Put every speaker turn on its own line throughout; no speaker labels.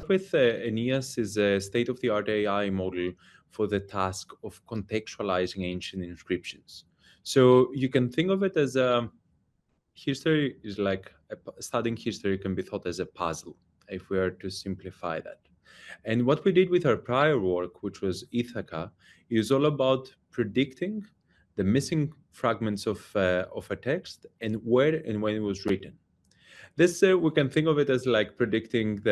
With Aeneas is a state-of-the-art AI model for the task of contextualizing ancient inscriptions. So you can think of it as history is like studying history can be thought as a puzzle, if we are to simplify that. And what we did with our prior work, which was Ithaca, is all about predicting the missing fragments of a text and where and when it was written. This we can think of it as like predicting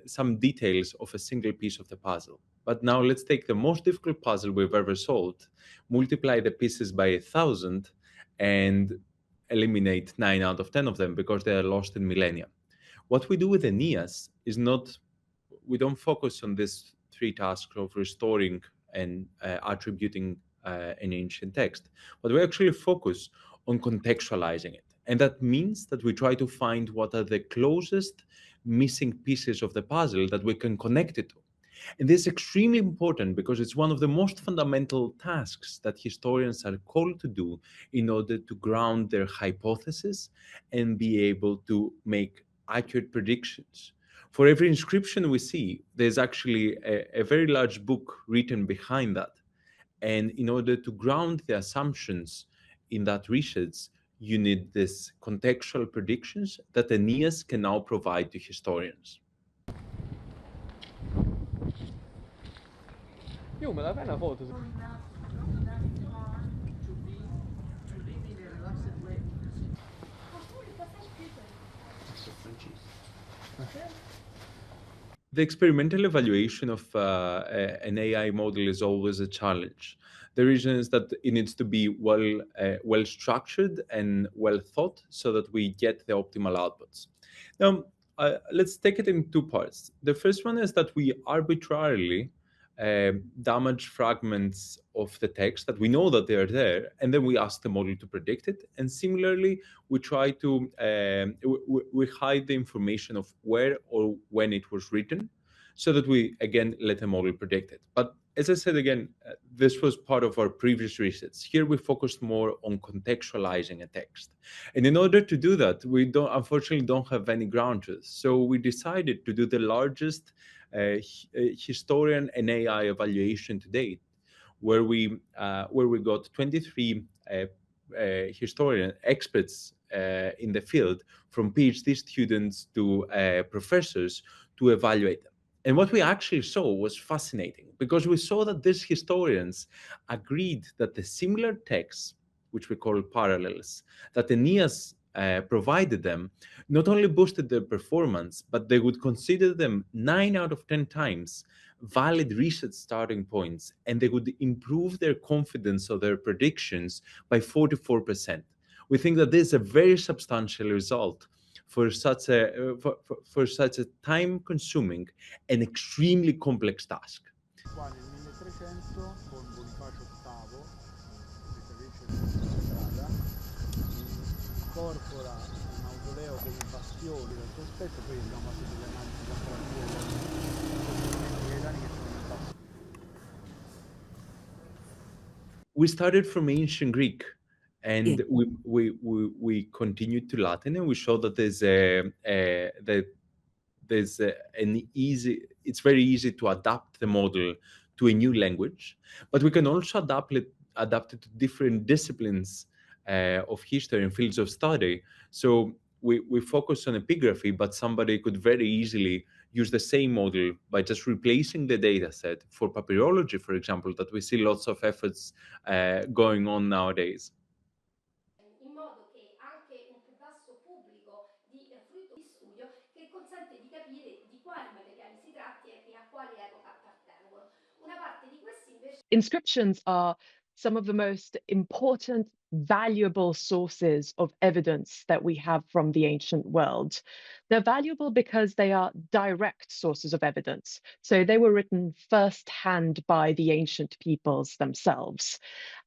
some details of a single piece of the puzzle. But now let's take the most difficult puzzle we've ever solved, multiply the pieces by 1,000, and eliminate 9 out of 10 of them because they are lost in millennia. What we do with Aeneas is not, we don't focus on these three tasks of restoring and attributing an ancient text, but we actually focus on contextualizing it. And that means that we try to find what are the closest missing pieces of the puzzle that we can connect it to. And this is extremely important because it's one of the most fundamental tasks that historians are called to do in order to ground their hypothesis and be able to make accurate predictions. For every inscription we see, there's actually a very large book written behind that. And in order to ground the assumptions in that research, you need this contextual predictions that Aeneas can now provide to historians.
Io me la fai una foto.
The experimental evaluation of an AI model is always a challenge. The reason is that it needs to be well structured and well thought so that we get the optimal outputs. Now, let's take it in two parts. The first one is that we arbitrarily damage fragments of the text that we know that they are there, and then we ask the model to predict it. And similarly, we try to we hide the information of where or when it was written, so that we again let the model predict it. But as I said again, this was part of our previous research. Here we focused more on contextualizing a text, and in order to do that, we unfortunately don't have any ground truth. So we decided to do the largest historian and AI evaluation to date, where we got 23 historian experts in the field, from PhD students to professors, to evaluate them. And what we actually saw was fascinating, because we saw that these historians agreed that the similar texts, which we call parallels, that Aeneas provided them, not only boosted their performance, but they would consider them 9 out of 10 times valid research starting points, and they would improve their confidence of their predictions by 44%. We think that this is a very substantial result for such a time-consuming and extremely complex task.
Qua nel 1300 con Bonifacio VIII, strada, incorpora il mausoleo con i bastioni del cospetto, poi abbiamo fatto delle analisi comparative dei gaetani che sono in basso.
We started from ancient Greek, and we continued to Latin, and we showed that it's very easy to adapt the model to a new language, but we can also adapt it to different disciplines of history and fields of study. So we focus on epigraphy, but somebody could very easily use the same model by just replacing the data set for papyrology, for example, that we see lots of efforts going on nowadays.
In modo che anche un più basso pubblico di fruito di studio che consente di capire di quali materiali si tratti e a quali epoca appartengono. Una parte di questi invece.
Inscriptions are some of the most important, valuable sources of evidence that we have from the ancient world. They're valuable because they are direct sources of evidence. So they were written firsthand by the ancient peoples themselves.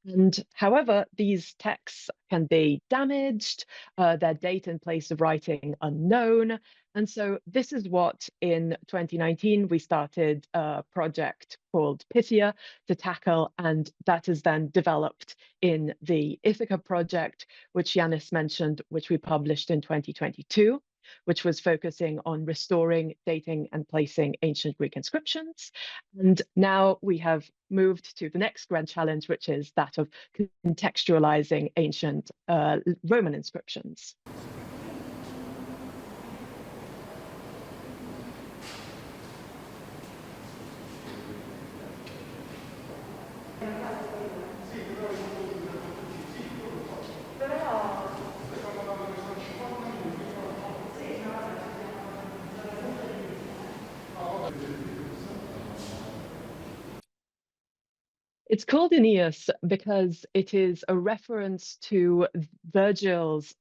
And however, these texts can be damaged, their date and place of writing unknown. And so this is what in 2019 we started a project called Pythia to tackle, and that is then developed in the Ithaca project, which Yannis mentioned, which we published in 2022. which was focusing on restoring, dating, and placing ancient Greek inscriptions. And now we have moved to the next grand challenge, which is that of contextualizing ancient Roman inscriptions. It's called Aeneas because it is a reference to Virgil's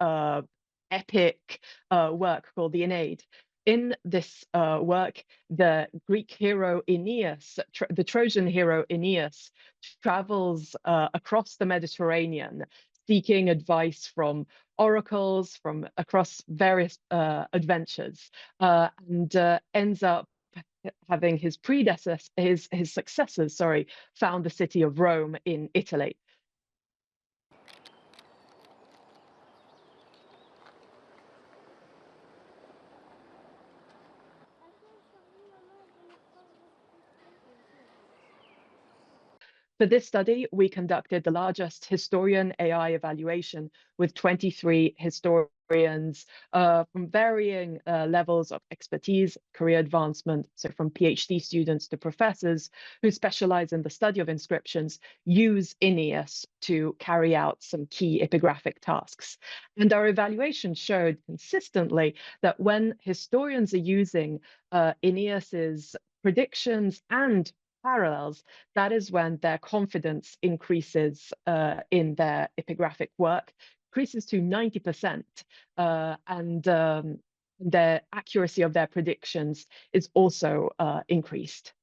epic work called the Aeneid. In this work, the Greek hero Aeneas, the Trojan hero Aeneas, travels across the Mediterranean, seeking advice from oracles from across various adventures, and ends up having his successors, found the city of Rome in Italy. For this study, we conducted the largest historian AI evaluation with 23 historians from varying levels of expertise, career advancement, so from PhD students to professors who specialize in the study of inscriptions, use Aeneas to carry out some key epigraphic tasks. And our evaluation showed consistently that when historians are using Aeneas's predictions and parallels, that is when their confidence increases in their epigraphic work, increases to 90%, and the accuracy of their predictions is also increased.